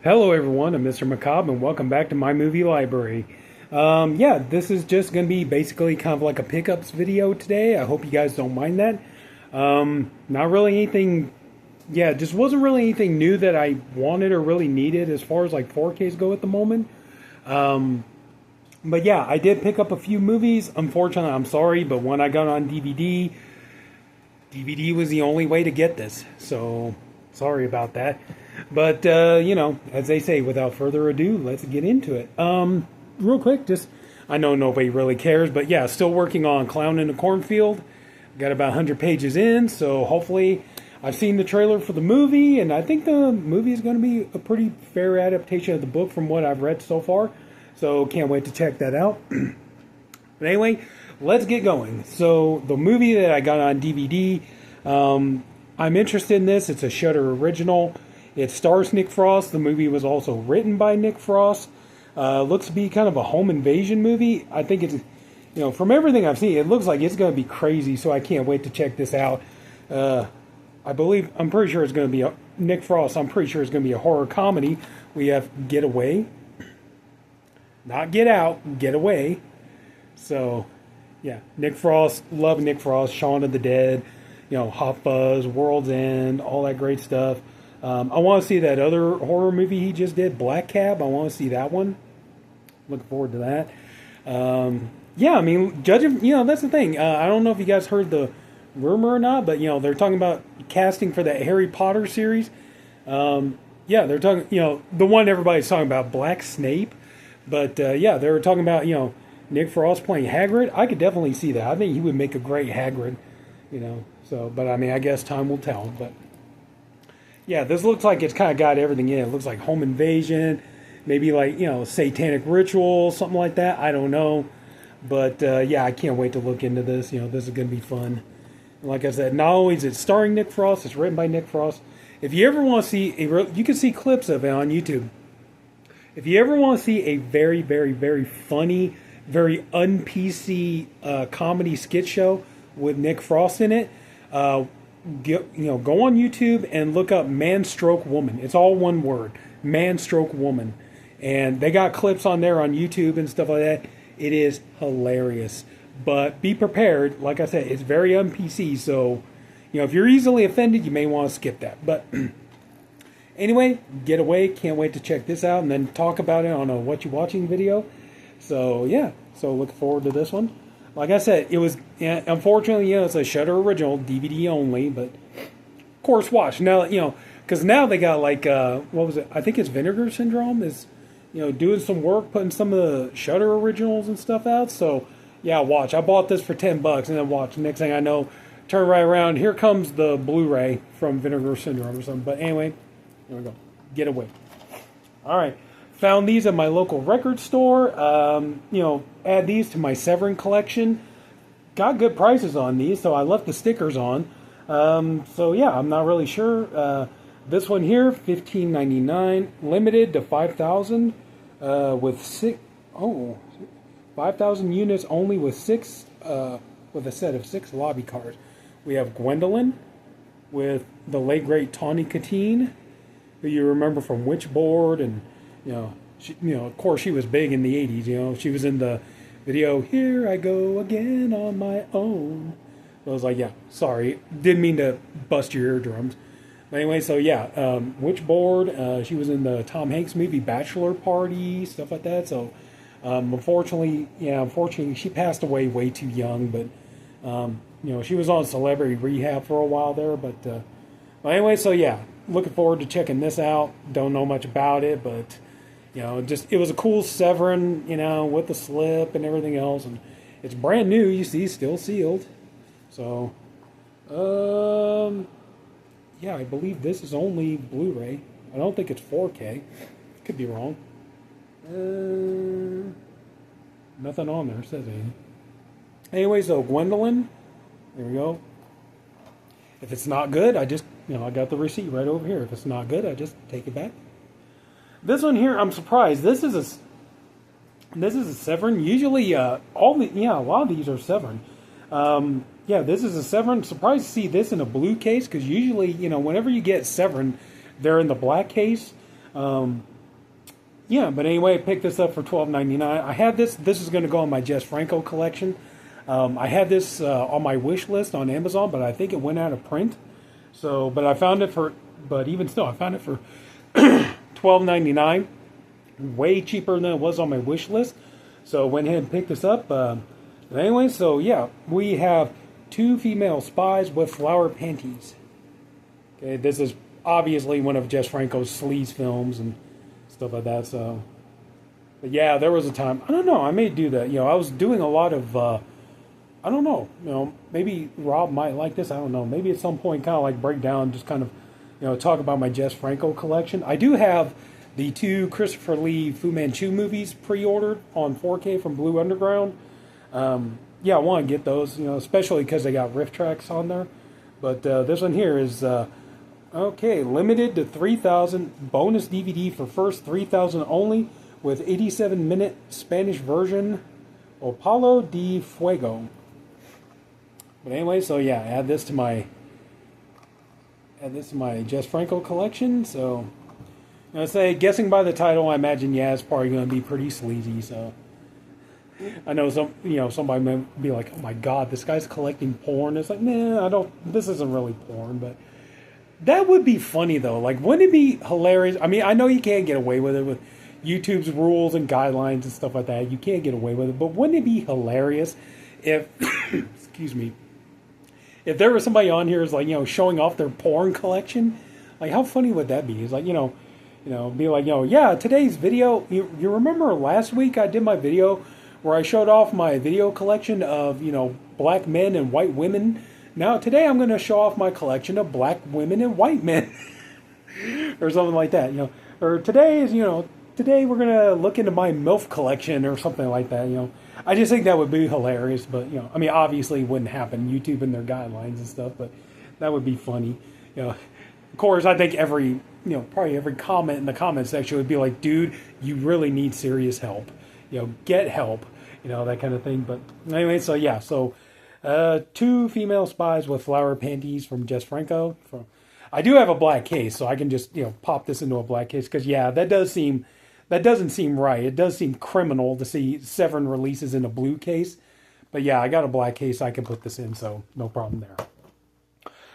Hello everyone, I'm Mr. Macabre and welcome back to my movie library. Yeah, this is just going to be basically kind of like a pickups video today. I hope you guys don't mind that. Not really anything, just wasn't really anything new that I wanted or really needed as far as like 4Ks go at the moment. But yeah, I did pick up a few movies. Unfortunately, I'm sorry, but when I got on DVD was the only way to get this. So, sorry about that. But, as they say, without further ado, let's get into it. Real quick, I know nobody really cares, but yeah, still working on Clown in the Cornfield. Got about 100 pages in, so hopefully I've seen the trailer for the movie, and I think the movie is going to be a pretty fair adaptation of the book from what I've read so far. So, can't wait to check that out. But anyway, let's get going. So, the movie that I got on DVD, I'm interested in this. It's a Shudder original. It stars Nick Frost. The movie was also written by Nick Frost. Looks to be kind of a home invasion movie. I think it's, from everything I've seen, it looks like it's going to be crazy, so I can't wait to check this out. I'm pretty sure it's going to be Nick Frost. I'm pretty sure it's going to be a horror comedy. We have Get Away. Not Get Out, Get Away. So, yeah, Nick Frost, love Nick Frost, Shaun of the Dead, Hot Fuzz, World's End, all that great stuff. I want to see that other horror movie he just did, Black Cab. I want to see that one. Looking forward to that. Judging, that's the thing. I don't know if you guys heard the rumor or not, but, they're talking about casting for that Harry Potter series. They're talking, the one everybody's talking about, Black Snape. But, they were talking about, Nick Frost playing Hagrid. I could definitely see that. I think he would make a great Hagrid, but I guess time will tell. But yeah, this looks like it's kind of got everything in it. It looks like home invasion, maybe like, satanic ritual, something like that. I don't know. But I can't wait to look into this. This is going to be fun. And like I said, not only is it starring Nick Frost, it's written by Nick Frost. If you ever want to see, you can see clips of it on YouTube. If you ever want to see a very, very, very funny, very un-PC comedy skit show with Nick Frost in it, go on YouTube and look up Man Stroke Woman. It's all one word, Man Stroke Woman. And they got clips on there on YouTube and stuff like that. It is hilarious. But be prepared. Like I said, it's very un-PC. So, if you're easily offended, you may want to skip that. But anyway, Get Away. Can't wait to check this out and then talk about it on a What You Watching video. So, yeah. So, looking forward to this one. Like I said, it was, unfortunately, it's a Shudder original, DVD only, but of course watch. Now, because now they got like, what was it? I think it's Vinegar Syndrome is, doing some work, putting some of the Shudder originals and stuff out. So, yeah, watch. I bought this for $10 and then watch. Next thing I know, turn right around. Here comes the Blu-ray from Vinegar Syndrome or something. But anyway, here we go. Get Away. All right. Found these at my local record store. Add these to my Severin collection. Got good prices on these, so I left the stickers on. I'm not really sure. This one here, $15.99, limited to 5,000, with 5,000 units only with with a set of 6 lobby cards. We have Gwendolyn with the late great Tawny Katine, who you remember from Witchboard and. Of course, she was big in the 80s. She was in the video, Here I Go Again on My Own. So I was like, yeah, sorry. Didn't mean to bust your eardrums. But anyway, Witchboard. She was in the Tom Hanks movie Bachelor Party, stuff like that. So, unfortunately, she passed away way too young. But, she was on Celebrity Rehab for a while there. But anyway, looking forward to checking this out. Don't know much about it, but... it was a cool Severin, with the slip and everything else. And it's brand new, you see, still sealed. So, I believe this is only Blu-ray. I don't think it's 4K. Could be wrong. Nothing on there says anything. Anyway, so Gwendolyn. There we go. If it's not good, I just, I got the receipt right over here. If it's not good, I just take it back. This one here, I'm surprised. This is a Severin. Usually, a lot of these are Severin. This is a Severin. Surprised to see this in a blue case because usually, whenever you get Severin, they're in the black case. Yeah, but anyway, I picked this up for $12.99. I had this. This is going to go on my Jess Franco collection. I had this on my wish list on Amazon, but I think it went out of print. So, but I found it for. But even still, I found it for $12.99. Way cheaper than it was on my wish list. So I went ahead and picked this up. Anyway, so yeah, we have Two Female Spies with Flower Panties. Okay, this is obviously one of Jess Franco's sleaze films and stuff like that. So, but yeah, there was a time. I don't know. I may do that. I was doing a lot of. I don't know. Maybe Rob might like this. I don't know. Maybe at some point, kind of like break down, just kind of, talk about my Jess Franco collection. I do have the two Christopher Lee Fu Manchu movies pre-ordered on 4K from Blue Underground. Yeah, I want to get those, especially because they got riff tracks on there. But this one here is, okay, limited to 3,000, bonus DVD for first 3,000 only, with 87-minute Spanish version, Opalo de Fuego. But anyway, so yeah, add this to my Jess Franco collection. So, I say, guessing by the title, I imagine, yeah, it's probably going to be pretty sleazy. So, I know somebody may be like, oh my God, this guy's collecting porn. It's like, nah, this isn't really porn, but that would be funny though. Like, wouldn't it be hilarious? I mean, I know you can't get away with it with YouTube's rules and guidelines and stuff like that. You can't get away with it, but wouldn't it be hilarious if, excuse me, if there was somebody on here who's like, showing off their porn collection? Like, how funny would that be? It's like, be like, yeah, today's video, you remember last week I did my video where I showed off my video collection of, black men and white women. Now, today I'm going to show off my collection of black women and white men. Or something like that, Or today we're going to look into my MILF collection or something like that, I just think that would be hilarious, but, I mean, obviously it wouldn't happen, YouTube and their guidelines and stuff, but that would be funny, Of course, I think probably every comment in the comment section would be like, dude, you really need serious help, get help, that kind of thing. But anyway, so yeah, so Two Female Spies with Flower Panties from Jess Franco. I do have a black case, so I can just, pop this into a black case, because yeah, that doesn't seem right. It does seem criminal to see Severin releases in a blue case. But yeah, I got a black case I can put this in, so no problem there.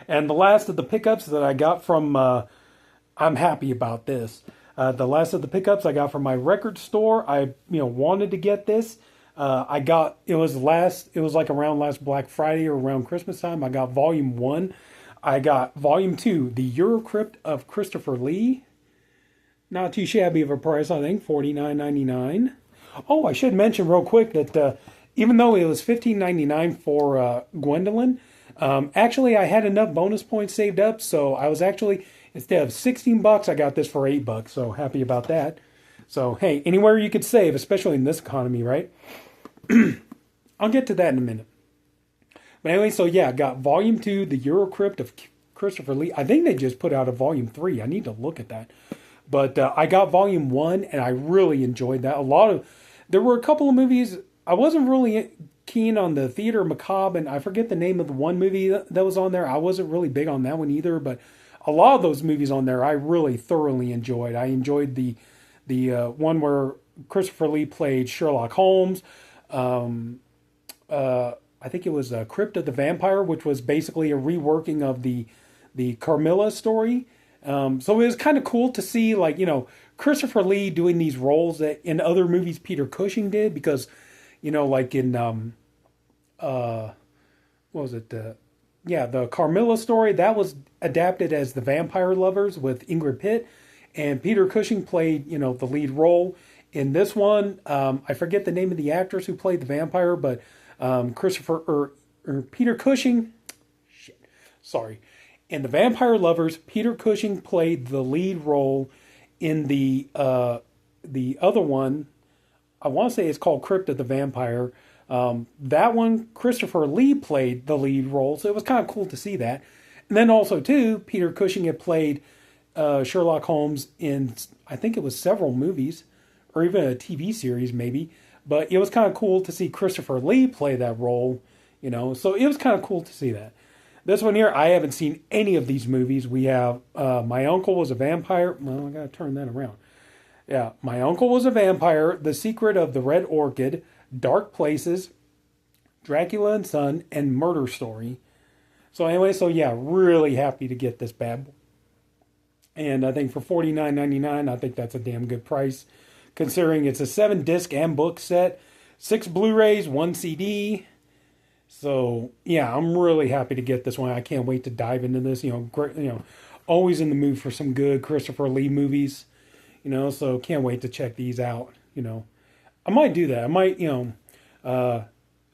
And the last of the pickups that I got from, I'm happy about this. The last of the pickups I got from my record store. I, wanted to get this. It was like around last Black Friday or around Christmas time. I got Volume 1. I got Volume 2, The Eurocrypt of Christopher Lee. Not too shabby of a price, I think, $49.99. Oh, I should mention real quick that even though it was $15.99 for Gwendolyn, actually I had enough bonus points saved up, so I was actually, instead of $16, I got this for $8. So happy about that. So hey, anywhere you could save, especially in this economy, right? I'll get to that in a minute. But anyway, so yeah, I got Volume 2, The Eurocrypt of Christopher Lee. I think they just put out a Volume 3. I need to look at that. But I got Volume 1, and I really enjoyed that. There were a couple of movies, I wasn't really keen on the Theater Macabre, and I forget the name of the one movie that was on there. I wasn't really big on that one either, but a lot of those movies on there I really thoroughly enjoyed. I enjoyed the one where Christopher Lee played Sherlock Holmes. I think it was Crypt of the Vampire, which was basically a reworking of the Carmilla story. So it was kind of cool to see, like, Christopher Lee doing these roles that in other movies Peter Cushing did, because, like in, what was it? The Carmilla story, that was adapted as The Vampire Lovers with Ingrid Pitt, and Peter Cushing played, the lead role. In this one, I forget the name of the actress who played the vampire, but Peter Cushing, in The Vampire Lovers, Peter Cushing played the lead role. In the other one, I want to say it's called Crypt of the Vampire. That one, Christopher Lee played the lead role, so it was kind of cool to see that. And then also, too, Peter Cushing had played Sherlock Holmes in, I think it was several movies, or even a TV series maybe. But it was kind of cool to see Christopher Lee play that role, so it was kind of cool to see that. This one here, I haven't seen any of these movies. We have My Uncle Was a Vampire. Well, I gotta turn that around. Yeah, My Uncle Was a Vampire, The Secret of the Red Orchid, Dark Places, Dracula and Son, and Murder Story. So anyway, so yeah, really happy to get this bad boy. And I think for $49.99, I think that's a damn good price, considering it's a 7-disc and book set, 6 Blu-rays, 1 CD. So yeah, I'm really happy to get this one. I can't wait to dive into this. Great, always in the mood for some good Christopher Lee movies. So can't wait to check these out. I might do that. I might,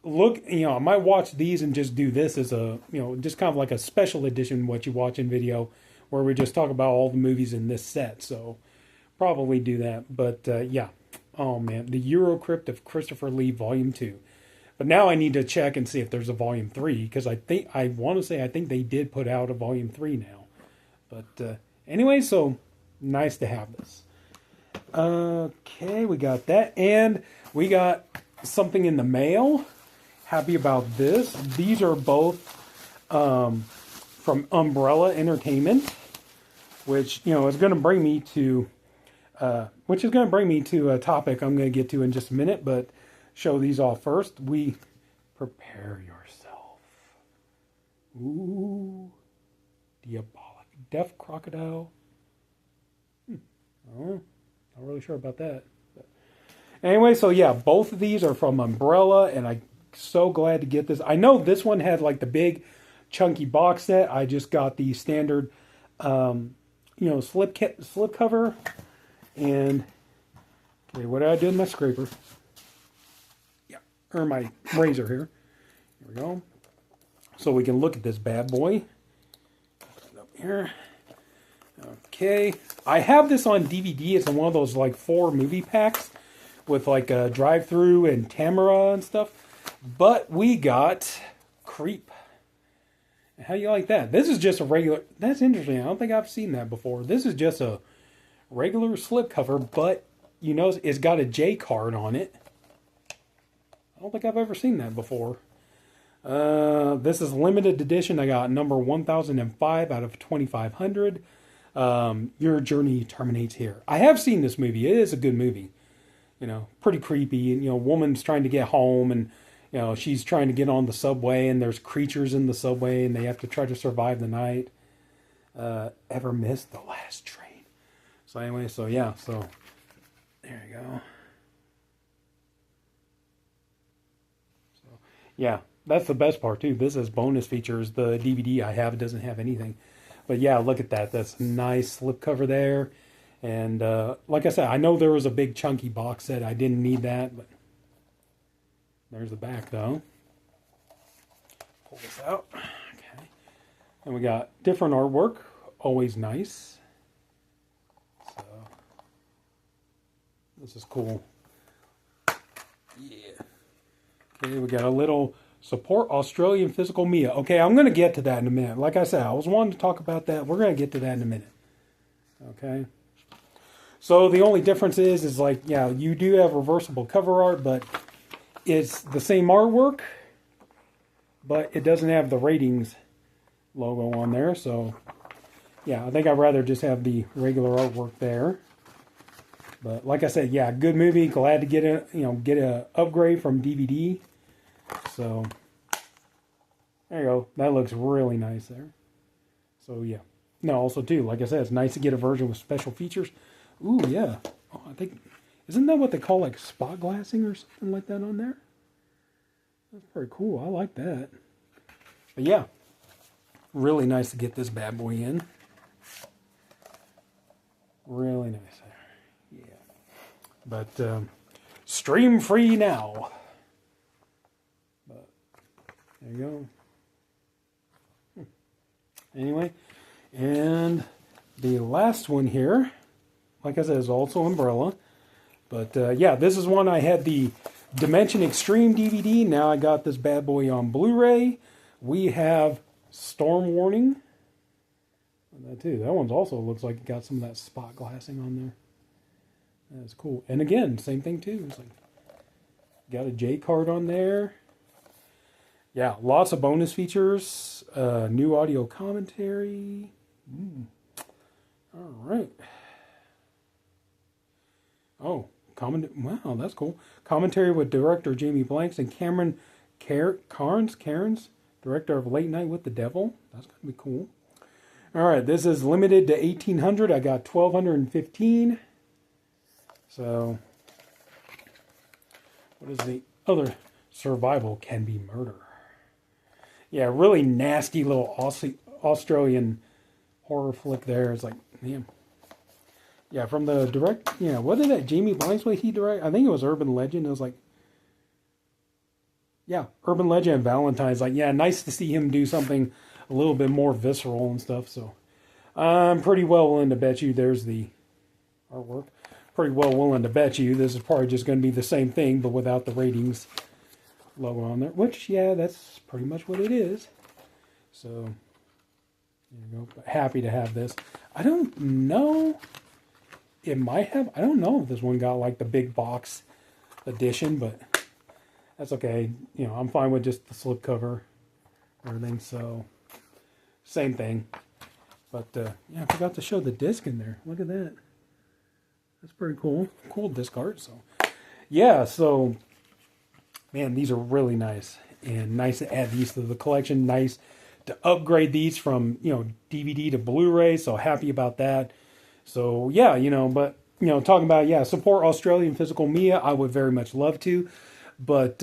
look, I might watch these and just do this as a, just kind of like a special edition, what you watch in video, where we just talk about all the movies in this set. So probably do that. But yeah, oh man, the Eurocrypt of Christopher Lee Volume 2. But now I need to check and see if there's a Volume 3, because I think they did put out a Volume 3 now. But anyway, so nice to have this. Okay, we got that, and we got something in the mail. Happy about this. These are both from Umbrella Entertainment, which is going to bring me to a topic I'm going to get to in just a minute. But show these off first. We prepare yourself. Ooh, diabolic deaf crocodile. Oh, not really sure about that. But anyway, so yeah, both of these are from Umbrella, and I'm so glad to get this. I know this one had like the big chunky box set. I just got the standard, slip cover. And okay, what did I do with my scraper? Yeah, or my razor here. Here we go. So we can look at this bad boy. Put it up here. Okay, I have this on DVD. It's in one of those like 4 movie packs with like a drive-through and Tamara and stuff. But we got Creep. How do you like that? This is just a regular. That's interesting. I don't think I've seen that before. This is just a regular slipcover, but it's got a J card on it. I don't think I've ever seen that before. This is limited edition. I got number 1005 out of 2500. Your journey terminates here. I have seen this movie. It is a good movie. Pretty creepy. And, woman's trying to get home, and she's trying to get on the subway, and there's creatures in the subway, and they have to try to survive the night. Ever missed the last train? So anyway, so yeah, so there you go. So yeah, that's the best part too. This is bonus features. The DVD I have, it doesn't have anything. But yeah, look at that. That's a nice slipcover there. And like I said, I know there was a big chunky box set. I didn't need that, but there's the back though. Pull this out. Okay. And we got different artwork. Always nice. So this is cool. Yeah. Okay, we got a little support Australian physical Mia. Okay, I'm going to get to that in a minute. Like I said, I was wanting to talk about that. We're going to get to that in a minute. Okay. So the only difference is like, yeah, you do have reversible cover art, but it's the same artwork, but it doesn't have the ratings logo on there. So yeah, I think I'd rather just have the regular artwork there. But like I said, yeah, good movie. Glad to get a upgrade from DVD. So there you go. That looks really nice there. So yeah. No, also too, like I said, it's nice to get a version with special features. Ooh, yeah. Oh, I think, isn't that what they call like spot glassing or something like that on there? That's pretty cool. I like that. But yeah, really nice to get this bad boy in. Really nice. Yeah. But stream free now. But there you go. Anyway, and the last one here, like I said, is also Umbrella. But yeah, this is one I had the Dimension Extreme DVD. Now I got this bad boy on Blu-ray. We have Storm Warning. That too. That one's also looks like it got some of that spot glassing on there. That's cool. And again, same thing too. It's like got a J card on there. Yeah, lots of bonus features, new audio commentary. All right. Oh, wow, that's cool. Commentary with director Jamie Blanks and Cameron Cairns, director of Late Night with the Devil. That's going to be cool. All right, this is limited to 1,800. I got 1,215. So, what is the other? Survival Can Be Murder. Yeah, really nasty little Australian horror flick there. It's like, man. Yeah, from the direct, yeah, what did that Jamie Blanks way he direct? I think it was Urban Legend. It was like, yeah, Urban Legend and Valentine's. Like, yeah, nice to see him do something a little bit more visceral and stuff. So, I'm pretty well willing to bet you there's the artwork. Pretty well willing to bet you this is probably just going to be the same thing, but without the ratings logo on there. Which, yeah, that's pretty much what it is. So, there you go. But happy to have this. I don't know. It might have. I don't know if this one got like the big box edition, but that's okay. You know, I'm fine with just the slipcover, everything. So, same thing. But yeah, I forgot to show the disc in there. Look at that. That's pretty cool. Cool disc art. So, yeah. So, man, these are really nice and nice to add these to the collection. Nice to upgrade these from DVD to Blu-ray. So happy about that. So, yeah, but, talking about, yeah, support Australian physical media, I would very much love to. But,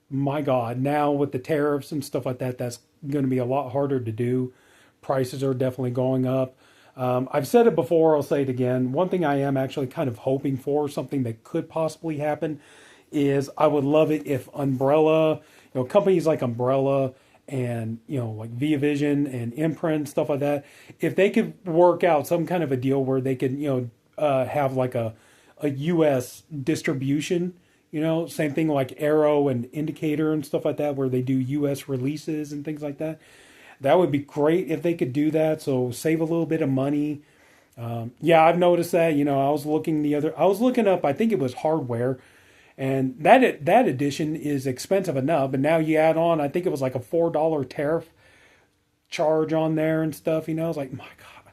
my God, now with the tariffs and stuff like that, that's going to be a lot harder to do. Prices are definitely going up. I've said it before, I'll say it again. One thing I am actually kind of hoping for, something that could possibly happen, is I would love it if Umbrella, companies like Umbrella, and like Via Vision and Imprint, stuff like that, if they could work out some kind of a deal where they could have like a US distribution, same thing like Arrow and Indicator and stuff like that, where they do US releases and things like that. That would be great if they could do that, so save a little bit of money. Yeah, I've noticed that. I was looking up, I think it was hardware. And that edition is expensive enough, but now you add on, I think it was like a $4 tariff charge on there and stuff. I was like, my God.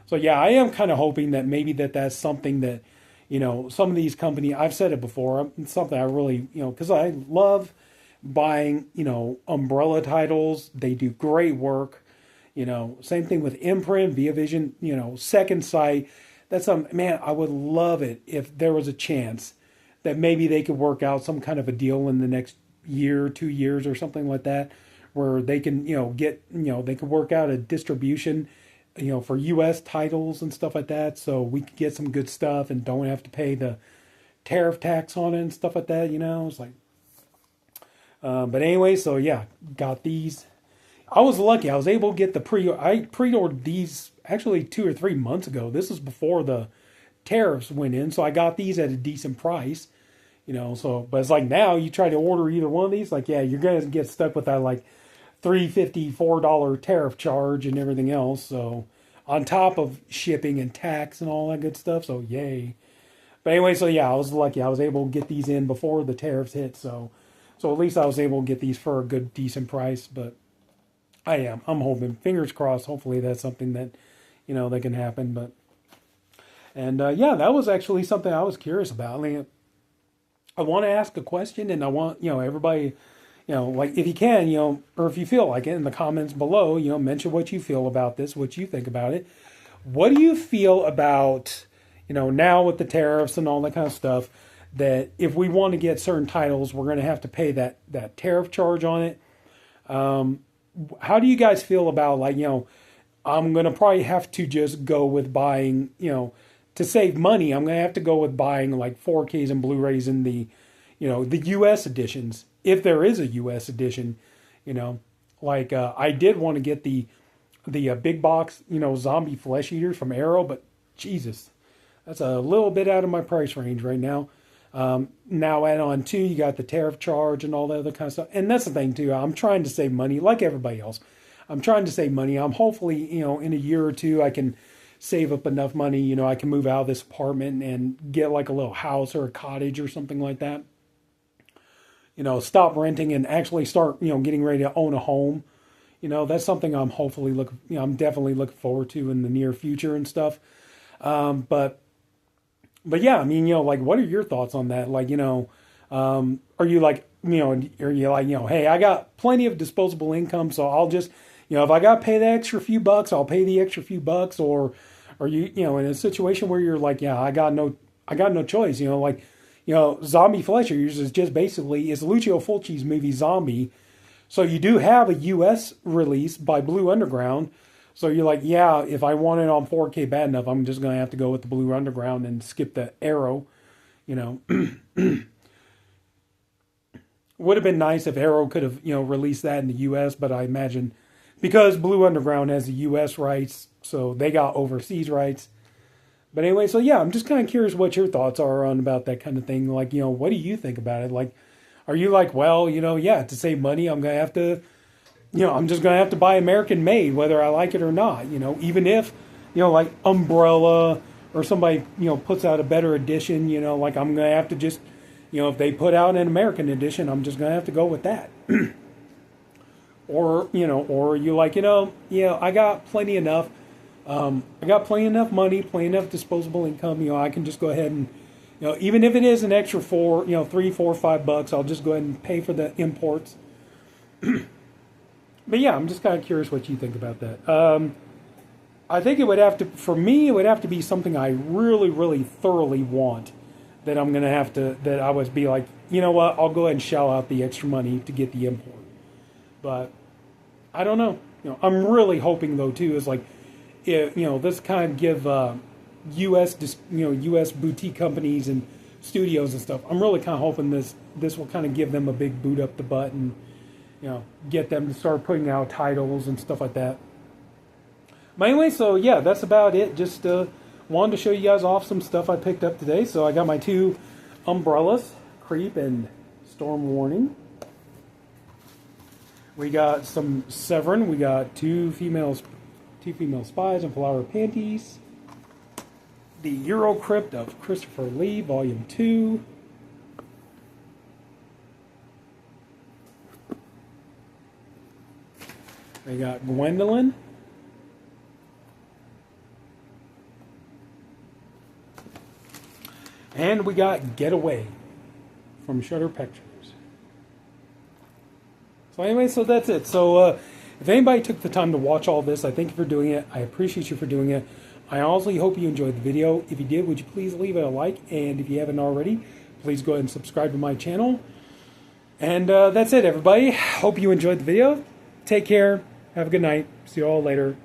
So yeah, I am kind of hoping that maybe that's something that, some of these companies, I've said it before, it's something I really, because I love buying, Umbrella titles. They do great work. Same thing with Imprint, Via Vision, Second Sight. That's man, I would love it if there was a chance that maybe they could work out some kind of a deal in the next year, 2 years or something like that, where they can, they could work out a distribution, for U.S. titles and stuff like that, so we could get some good stuff and don't have to pay the tariff tax on it and stuff like that, It's like, but anyway, so yeah, got these. I was lucky. I was able to get I pre-ordered these actually 2 or 3 months ago. This is before the tariffs went in, so I got these at a decent price, so, but it's like now you try to order either one of these, like, yeah, you're going to get stuck with that like $3.54 tariff charge and everything else, so on top of shipping and tax and all that good stuff, so yay. But anyway, so yeah, I was lucky. I was able to get these in before the tariffs hit, so at least I was able to get these for a good, decent price, but I'm hoping, fingers crossed, hopefully that's something that, that can happen, but and yeah, that was actually something I was curious about. I mean, I want to ask a question, and I want everybody, like if you can, or if you feel like it, in the comments below, mention what you feel about this, what you think about it. What do you feel about now with the tariffs and all that kind of stuff? That if we want to get certain titles, we're going to have to pay that tariff charge on it. How do you guys feel about I'm going to probably have to just go with buying to save money, I'm going to have to go with buying like 4Ks and Blu-rays in the, the U.S. editions, if there is a U.S. edition, I did want to get the big box, zombie flesh eaters from Arrow, but Jesus, that's a little bit out of my price range right now. Now add on too, you got the tariff charge and all that other kind of stuff. And that's the thing too, I'm trying to save money like everybody else. I'm trying to save money. I'm hopefully, in a year or two, I can save up enough money, I can move out of this apartment and get like a little house or a cottage or something like that. stop renting and actually start, getting ready to own a home. That's something I'm I'm definitely looking forward to in the near future and stuff. But yeah, I mean, like, what are your thoughts on that? Like, are you like, are you like, hey, I got plenty of disposable income, so I'll just, if I got to pay the extra few bucks, I'll pay the extra few bucks, or are you, in a situation where you're like, yeah, I got no choice, like, Zombie Fletcher is just basically, it's Lucio Fulci's movie Zombie. So you do have a U.S. release by Blue Underground. So you're like, yeah, if I want it on 4K bad enough, I'm just going to have to go with the Blue Underground and skip the Arrow. Would have been nice if Arrow could have, released that in the U.S., but I imagine because Blue Underground has the U.S. rights, so they got overseas rights. But anyway, so yeah, I'm just kind of curious what your thoughts are on about that kind of thing. Like, what do you think about it? Like, are you like, well, yeah, to save money, I'm going to have to, I'm just going to have to buy American made, whether I like it or not, even if, like Umbrella or somebody, puts out a better edition, like I'm going to have to just, if they put out an American edition, I'm just going to have to go with that. Or you like, I got plenty enough. I got plenty enough money, plenty enough disposable income. I can just go ahead and, even if it is an extra $3, $4, $5, I'll just go ahead and pay for the imports. But yeah, I'm just kind of curious what you think about that. I think it would have to, for me, it would have to be something I really, really thoroughly want. That I'm going to have to, that I would be like, you know what, I'll go ahead and shell out the extra money to get the import. But I don't know. I'm really hoping though too is like, this kind of give U.S. boutique companies and studios and stuff. I'm really kind of hoping this will kind of give them a big boot up the butt and get them to start putting out titles and stuff like that. But anyway, so yeah, that's about it. Just wanted to show you guys off some stuff I picked up today. So I got my 2 umbrellas, Creep and Storm Warning. We got some Severin. We got two female spies and flower panties. The Eurocrypt of Christopher Lee, Volume 2. We got Gwendolyn. And we got Getaway from Shutter Pictures. So anyway, so that's it. So if anybody took the time to watch all this, I thank you for doing it. I appreciate you for doing it. I honestly hope you enjoyed the video. If you did, would you please leave it a like? And if you haven't already, please go ahead and subscribe to my channel. And that's it, everybody. Hope you enjoyed the video. Take care. Have a good night. See you all later.